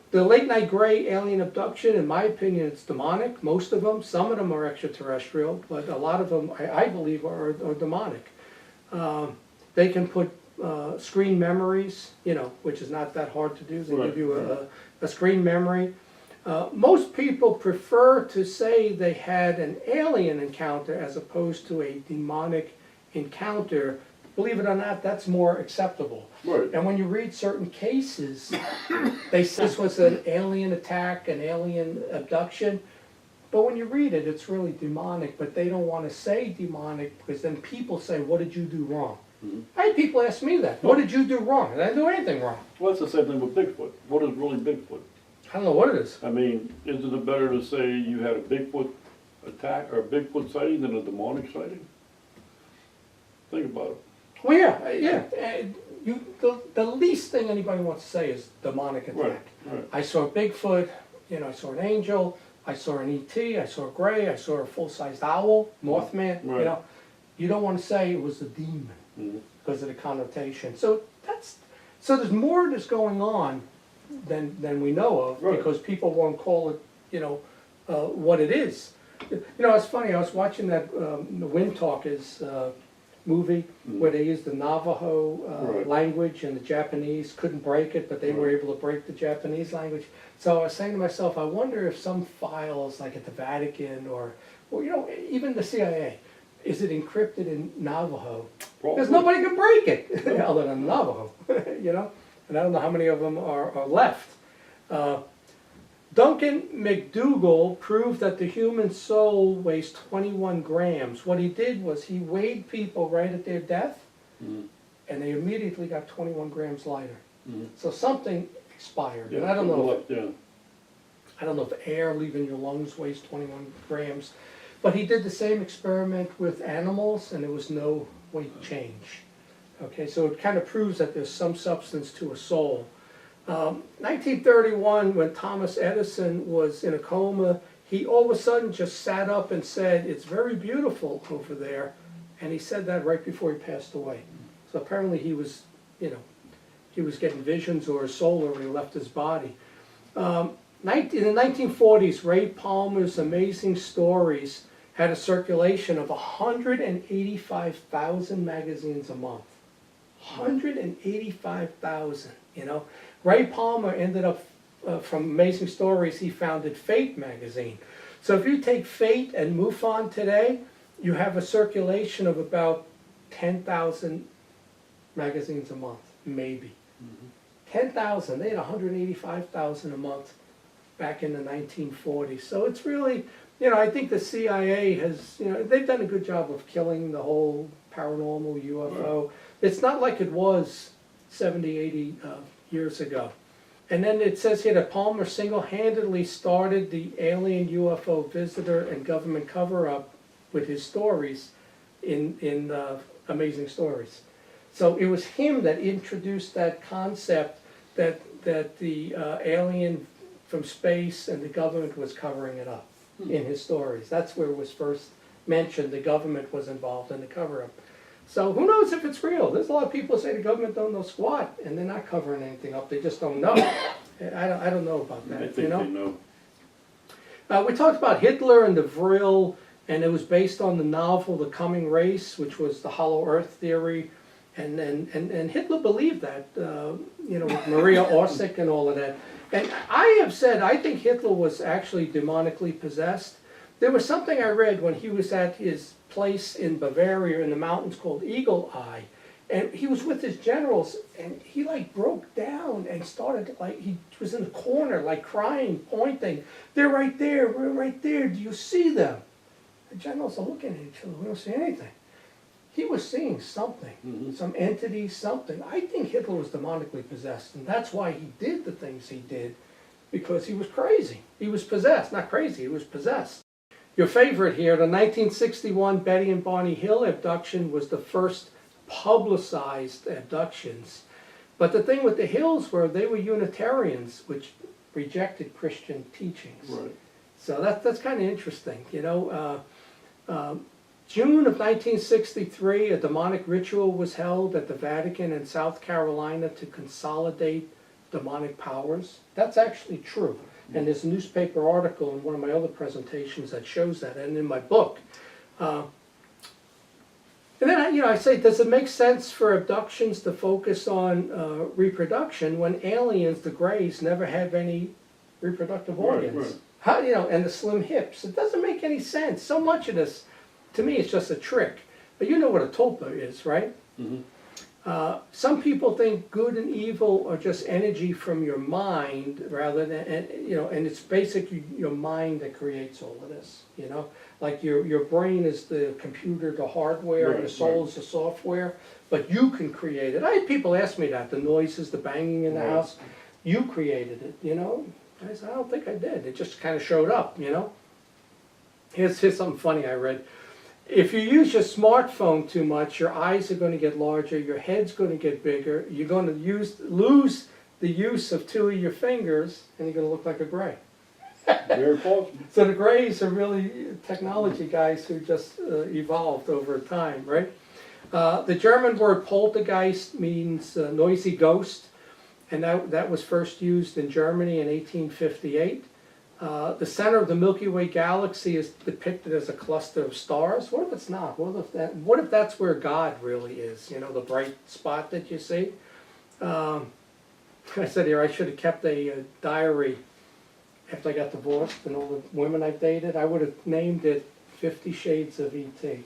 The late night gray alien abduction, in my opinion, it's demonic. Most of them, some of them are extraterrestrial, but a lot of them, I believe, are demonic. They can put screen memories, you know, which is not that hard to do. They give you a screen memory. Most people prefer to say they had an alien encounter as opposed to a demonic encounter. Believe it or not, that's more acceptable. Right. And when you read certain cases, they say this was an alien attack, an alien abduction. But when you read it, it's really demonic. But they don't want to say demonic because then people say, what did you do wrong? I had people ask me that. What did you do wrong? And I didn't do anything wrong. Well, that's the same thing with Bigfoot. What is really Bigfoot? I don't know what it is. I mean, isn't it better to say you had a Bigfoot attack or a Bigfoot sighting than a demonic sighting? Think about it. Well, yeah. The least thing anybody wants to say is demonic attack. Right. I saw Bigfoot, you know, I saw an angel, I saw an ET, I saw a gray, I saw a full-sized owl, Mothman, you know. You don't want to say it was a demon because of the connotation. So there's more that's going on than we know of because people won't call it, you know, what it is. You know, it's funny, I was watching that the Wind Talkers movie where they used the Navajo language and the Japanese couldn't break it, but they were able to break the Japanese language. So I was saying to myself, I wonder if some files like at the Vatican or you know, even the CIA, is it encrypted in Navajo? Because nobody can break it other than Navajo, you know? And I don't know how many of them are left. Duncan McDougall proved that the human soul weighs 21 grams. What he did was he weighed people right at their death, and they immediately got 21 grams lighter. So something expired. And I don't know if air leaving your lungs weighs 21 grams. But he did the same experiment with animals, and there was no weight change. Okay, so it kind of proves that there's some substance to a soul. 1931, when Thomas Edison was in a coma, he all of a sudden just sat up and said, "It's very beautiful over there." And he said that right before he passed away. So apparently he was, he was getting visions, or his soul already left his body. In the 1940s, Ray Palmer's Amazing Stories had a circulation of 185,000 magazines a month. 185,000, Ray Palmer ended up, from Amazing Stories, he founded Fate magazine. So if you take Fate and MUFON today, you have a circulation of about 10,000 magazines a month, maybe. 10,000, they had 185,000 a month back in the 1940s. So it's really, I think the CIA has, they've done a good job of killing the whole paranormal UFO. Right. It's not like it was 70, 80 years ago. And then it says here that Palmer single-handedly started the alien UFO visitor and government cover-up with his stories in Amazing Stories. So it was him that introduced that concept that the alien from space and the government was covering it up in his stories. That's where it was first mentioned. The government was involved in the cover-up. So who knows if it's real? There's a lot of people who say the government don't know squat, and they're not covering anything up. They just don't know. I don't know about that. I think they know. We talked about Hitler and the Vril, and it was based on the novel The Coming Race, which was the Hollow Earth theory. And Hitler believed that, with Maria Orsic and all of that. And I have said, I think Hitler was actually demonically possessed. There was something I read when he was at his place in Bavaria in the mountains called Eagle Eye. And he was with his generals, and he broke down and started, he was in the corner, crying, pointing. "They're right there, we're right there, do you see them?" The generals are looking at each other, "We don't see anything." He was seeing something, some entity, something. I think Hitler was demonically possessed, and that's why he did the things he did, because he was crazy. He was possessed, not crazy, he was possessed. Your favorite here, the 1961 Betty and Barney Hill abduction was the first publicized abductions. But the thing with the Hills were they were Unitarians, which rejected Christian teachings. Right. So that's kind of interesting, June of 1963, a demonic ritual was held at the Vatican in South Carolina to consolidate demonic powers. That's actually true. And there's a newspaper article in one of my other presentations that shows that, and in my book. And then I say, does it make sense for abductions to focus on reproduction when aliens, the Greys, never have any reproductive organs? Right. How, and the slim hips. It doesn't make any sense. So much of this, to me, it's just a trick. But you know what a tulpa is, right? Some people think good and evil are just energy from your mind, rather than, and it's basically your mind that creates all of this. Like your brain is the computer, the hardware, and the soul is the software. But you can create it. I had people ask me that, the noises, the banging in the house. You created it, I said, I don't think I did. It just kind of showed up, Here's something funny I read. If you use your smartphone too much, your eyes are going to get larger, your head's going to get bigger, you're going to lose the use of two of your fingers, and you're going to look like a Gray. Very possible. So the Grays are really technology guys who just evolved over time, right? The German word poltergeist means noisy ghost, and that was first used in Germany in 1858. The center of the Milky Way galaxy is depicted as a cluster of stars. What if it's not? What if that's where God really is? The bright spot that you see. I said here I should have kept a diary after I got divorced and all the women I've dated. I would have named it 50 Shades of E.T.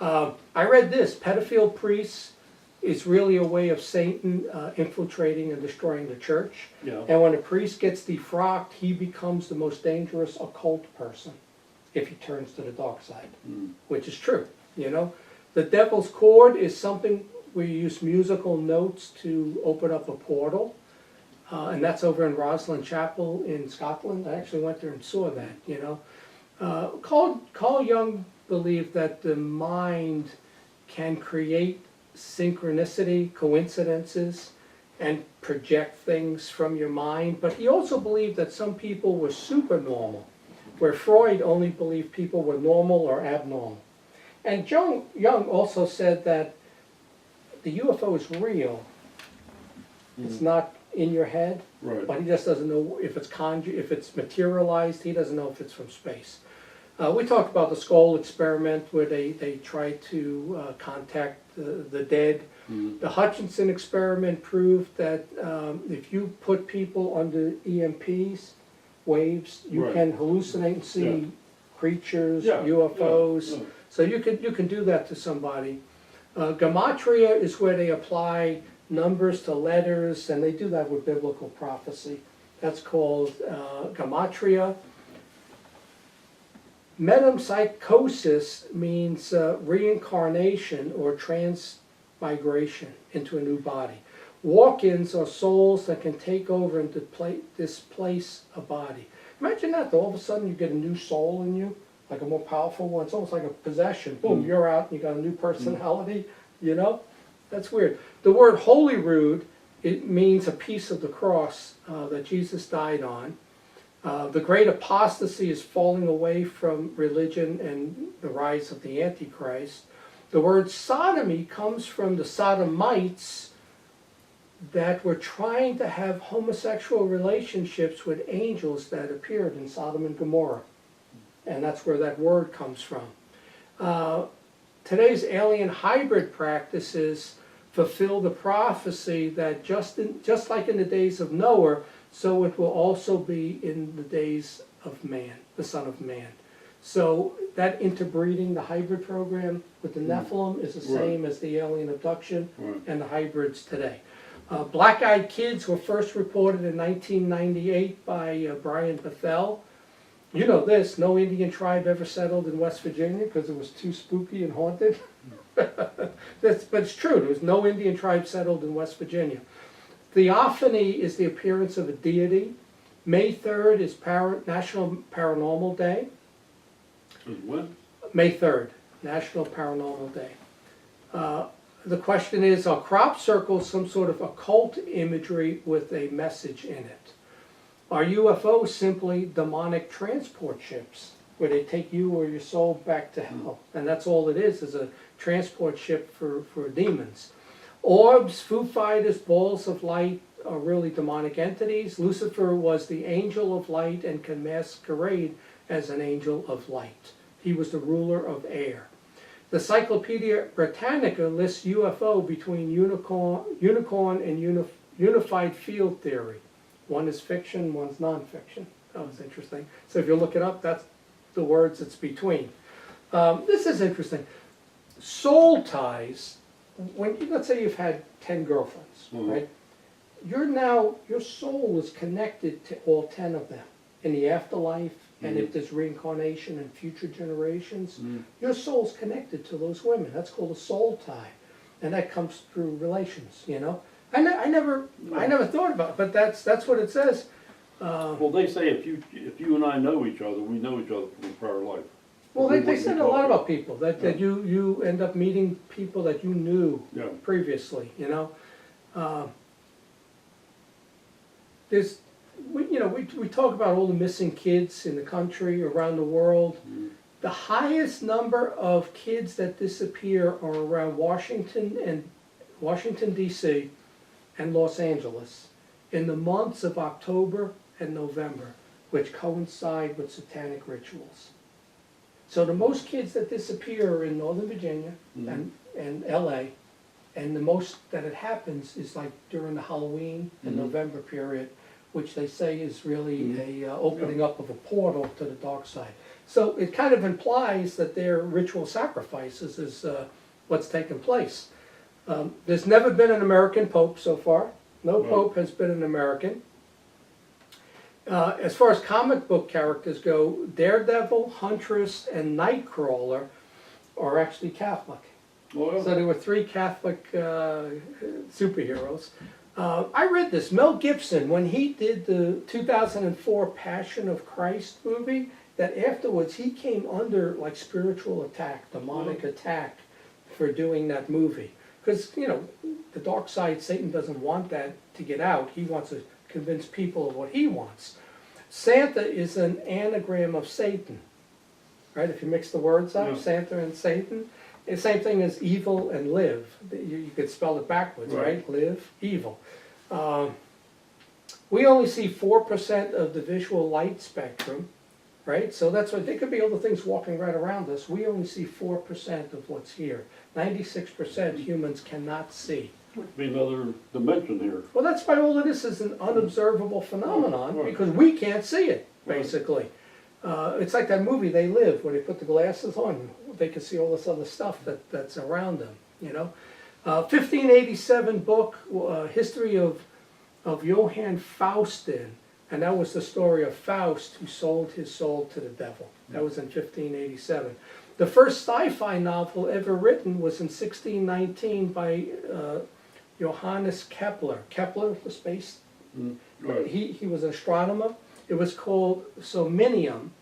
I read this: pedophile priests is really a way of Satan infiltrating and destroying the church. Yeah. And when a priest gets defrocked, he becomes the most dangerous occult person if he turns to the dark side, which is true. The devil's cord is something we use musical notes to open up a portal, and that's over in Roslin Chapel in Scotland. I actually went there and saw that. Carl Jung believed that the mind can create synchronicity, coincidences, and project things from your mind, but he also believed that some people were supernormal, where Freud only believed people were normal or abnormal. And Jung also said that the UFO is real. It's not in your head, Right. but he just doesn't know if it's materialized. He doesn't know if it's from space. We talked about the skull experiment where they tried to contact the dead. The Hutchinson experiment proved that if you put people under EMPs, waves, you Right. can hallucinate and see creatures, Yeah, UFOs. yeah, yeah. So you can do that to somebody. Gematria is where they apply numbers to letters, and they do that with biblical prophecy. That's called gematria. Metempsychosis means reincarnation or transmigration into a new body. Walk-ins are souls that can take over and displace a body. Imagine that, all of a sudden you get a new soul in you, like a more powerful one. It's almost like a possession. Boom, you're out and you got a new personality, you know? That's weird. The word Holyrood, it means a piece of the cross that Jesus died on. The great apostasy is falling away from religion and the rise of the Antichrist. The word sodomy comes from the sodomites that were trying to have homosexual relationships with angels that appeared in Sodom and Gomorrah. And that's where that word comes from. Today's alien hybrid practices fulfill the prophecy that just like in the days of Noah, so it will also be in the days of man, the Son of Man. So that interbreeding, the hybrid program with the Nephilim is the same as the alien abduction and the hybrids today. Black-eyed kids were first reported in 1998 by Brian Bethel. You know this, no Indian tribe ever settled in West Virginia because it was too spooky and haunted. But it's true, there was no Indian tribe settled in West Virginia. Theophany is the appearance of a deity. May 3rd is National Paranormal Day. When? May 3rd, National Paranormal Day. The question is, are crop circles some sort of occult imagery with a message in it? Are UFOs simply demonic transport ships where they take you or your soul back to hell? And that's all it is a transport ship for demons. Orbs, Foo Fighters, balls of light are really demonic entities. Lucifer was the angel of light and can masquerade as an angel of light. He was the ruler of air. The Encyclopedia Britannica lists UFO between unicorn and unified field theory. One is fiction, one's non-fiction. That was interesting. So if you look it up, that's the words it's between. This is interesting. Soul ties. Let's say you've had 10 girlfriends, right? Your soul is connected to all 10 of them in the afterlife, and if there's reincarnation and future generations, your soul's connected to those women. That's called a soul tie, and that comes through relations. You know, I never thought about it, but that's what it says. Well, they say if you and I know each other, we know each other from a prior life. Well, they said a lot about people that you end up meeting people that you knew previously. You know, we talk about all the missing kids in the country, around the world. The highest number of kids that disappear are around Washington D.C. and Los Angeles in the months of October and November, which coincide with satanic rituals. So the most kids that disappear are in Northern Virginia and LA, and the most that it happens is like during the Halloween and November period, which they say is really a opening up of a portal to the dark side. So it kind of implies that their ritual sacrifices is what's taken place. There's never been an American pope so far. No pope has been an American. As far as comic book characters go, Daredevil, Huntress, and Nightcrawler are actually Catholic. Oh, yeah. So there were 3 Catholic superheroes. I read this. Mel Gibson, when he did the 2004 Passion of Christ movie, that afterwards he came under like spiritual attack, demonic attack for doing that movie. Because, you know, the dark side, Satan doesn't want that to get out. He wants to convince people of what he wants. Santa is an anagram of Satan, right? If you mix the words up, Yeah. Santa and Satan. The same thing as evil and live. You could spell it backwards, right? Live, evil. We only see 4% of the visual light spectrum, right? So that's why there could be other things walking right around us. We only see 4% of what's here. 96% humans cannot see. Could be another dimension here. Well, that's why all of this is an unobservable phenomenon, Right. because we can't see it, basically. It's like that movie, They Live, where they put the glasses on. They can see all this other stuff that's around them, you know. 1587 book, History of Johann Faustin, and that was the story of Faust who sold his soul to the devil. That was in 1587. The first sci-fi novel ever written was in 1619 by Johannes Kepler. Kepler, the space, Right. he was an astronomer. It was called Somnium,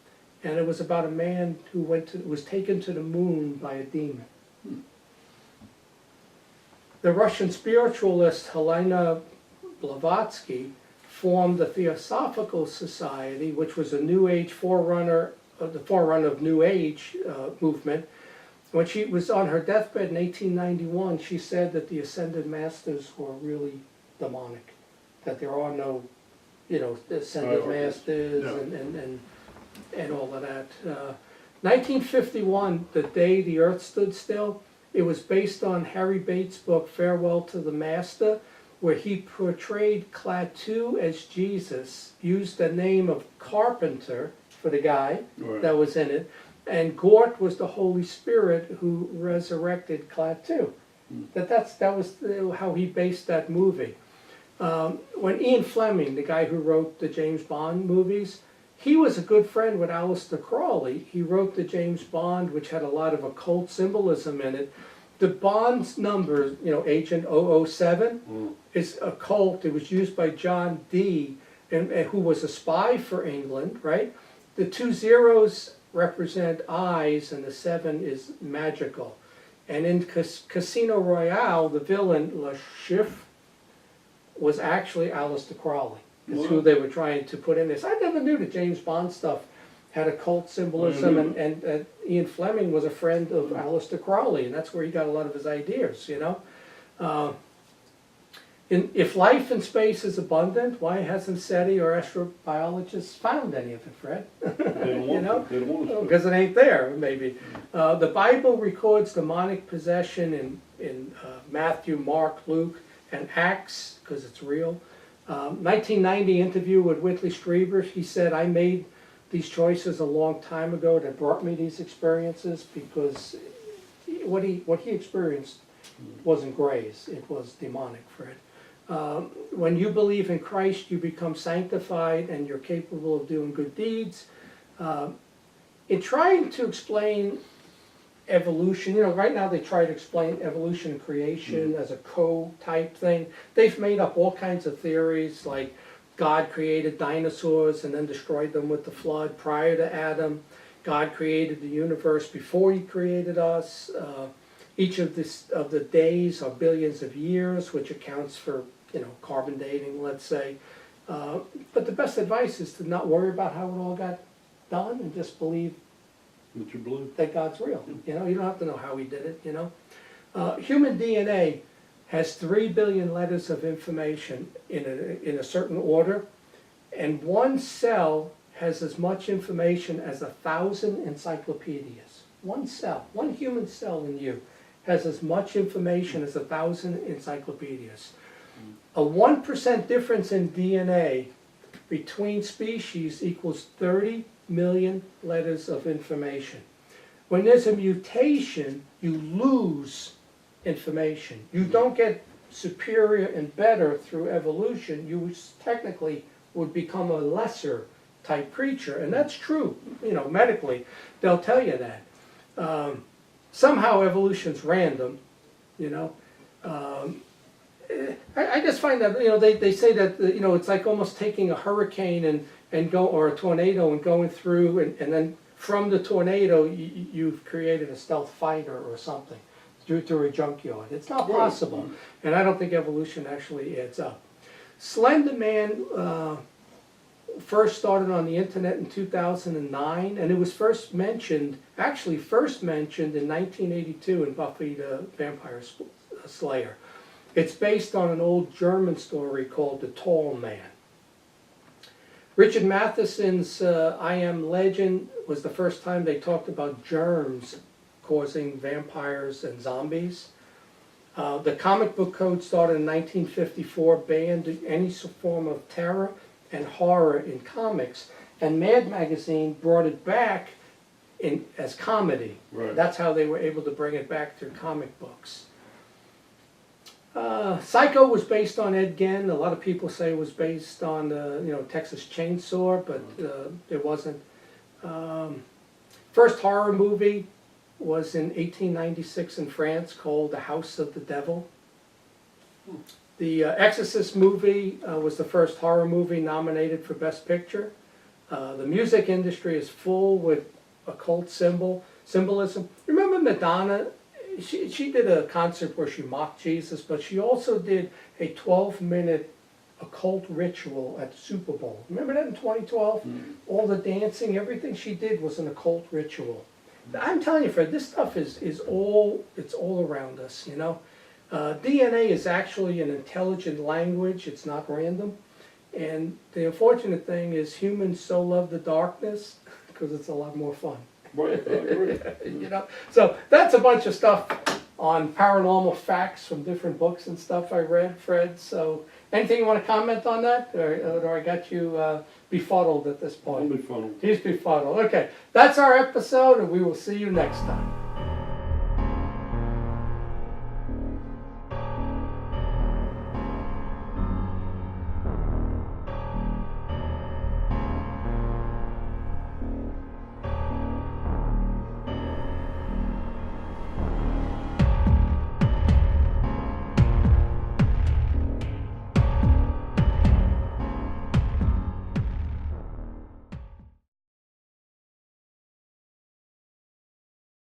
and it was about a man who was taken to the moon by a demon. The Russian spiritualist Helena Blavatsky formed the Theosophical Society, which was a New Age forerunner of New Age movement. When she was on her deathbed in 1891, she said that the Ascended Masters were really demonic, that there are no, Ascended Masters and all of that. 1951, the day the Earth stood still, it was based on Harry Bates' book Farewell to the Master, where he portrayed Klaatu as Jesus, used the name of Carpenter for the guy that was in it, and Gort was the Holy Spirit who resurrected Klaatu. That was how he based that movie. When Ian Fleming, the guy who wrote the James Bond movies, he was a good friend with Aleister Crowley. He wrote the James Bond, which had a lot of occult symbolism in it. The Bond's number, Agent 007, is occult. It was used by John Dee, who was a spy for England, right? The 2 zeros represent eyes, and the 7 is magical. And in Casino Royale, the villain, Le Chiffre, was actually Aleister Crowley. Is who they were trying to put in this. I never knew that James Bond stuff had occult symbolism, and Ian Fleming was a friend of Aleister Crowley, and that's where he got a lot of his ideas, If life in space is abundant, why hasn't SETI or astrobiologists found any of it, Fred? They don't want to. They don't want to. Because it ain't there, maybe. The Bible records demonic possession in Matthew, Mark, Luke, and Acts, because it's real. 1990 interview with Whitley Strieber, he said, I made these choices a long time ago that brought me these experiences, because what he experienced wasn't grace, it was demonic, Fred. When you believe in Christ, you become sanctified and you're capable of doing good deeds. In trying to explain evolution, right now they try to explain evolution and creation as a co-type thing. They've made up all kinds of theories, like God created dinosaurs and then destroyed them with the flood prior to Adam. God created the universe before he created us. Each of the days are billions of years, which accounts for carbon dating, let's say. But the best advice is to not worry about how it all got done and just believe What you believe? that God's real. You don't have to know how he did it, Human DNA has 3 billion letters of information in a certain order, and one cell has as much information as 1,000 encyclopedias. One cell, one human cell in you has as much information as 1,000 encyclopedias. A 1% difference in DNA between species equals 30 million letters of information. When there's a mutation, you lose information. You don't get superior and better through evolution. You technically would become a lesser type creature, and that's true. Medically, they'll tell you that. Somehow evolution's random, I just find that, they say that, it's like almost taking a hurricane and go, or a tornado and going through, and then from the tornado, you've created a stealth fighter or something through a junkyard. It's not possible, and I don't think evolution actually adds up. Slender Man first started on the internet in 2009, and it was first mentioned in 1982 in Buffy the Vampire Slayer. It's based on an old German story called The Tall Man. Richard Matheson's I Am Legend was the first time they talked about germs causing vampires and zombies. The comic book code started in 1954, banned any form of terror and horror in comics, and Mad Magazine brought it back as comedy. Right. That's how they were able to bring it back through comic books. Psycho was based on Ed Gein. A lot of people say it was based on Texas Chainsaw, but it wasn't. First horror movie was in 1896 in France called The House of the Devil. The Exorcist movie was the first horror movie nominated for Best Picture. The music industry is full with occult symbolism. Remember Madonna? She did a concert where she mocked Jesus, but she also did a 12-minute occult ritual at the Super Bowl. Remember that in 2012? All the dancing, everything she did was an occult ritual. I'm telling you, Fred, this stuff is all around us, DNA is actually an intelligent language. It's not random. And the unfortunate thing is humans so love the darkness because it's a lot more fun. Right, I agree. So that's a bunch of stuff on paranormal facts from different books and stuff I read, Fred. So anything you want to comment on that? Or I got you befuddled at this point? I'm befuddled. He's befuddled. Okay, that's our episode, and we will see you next time.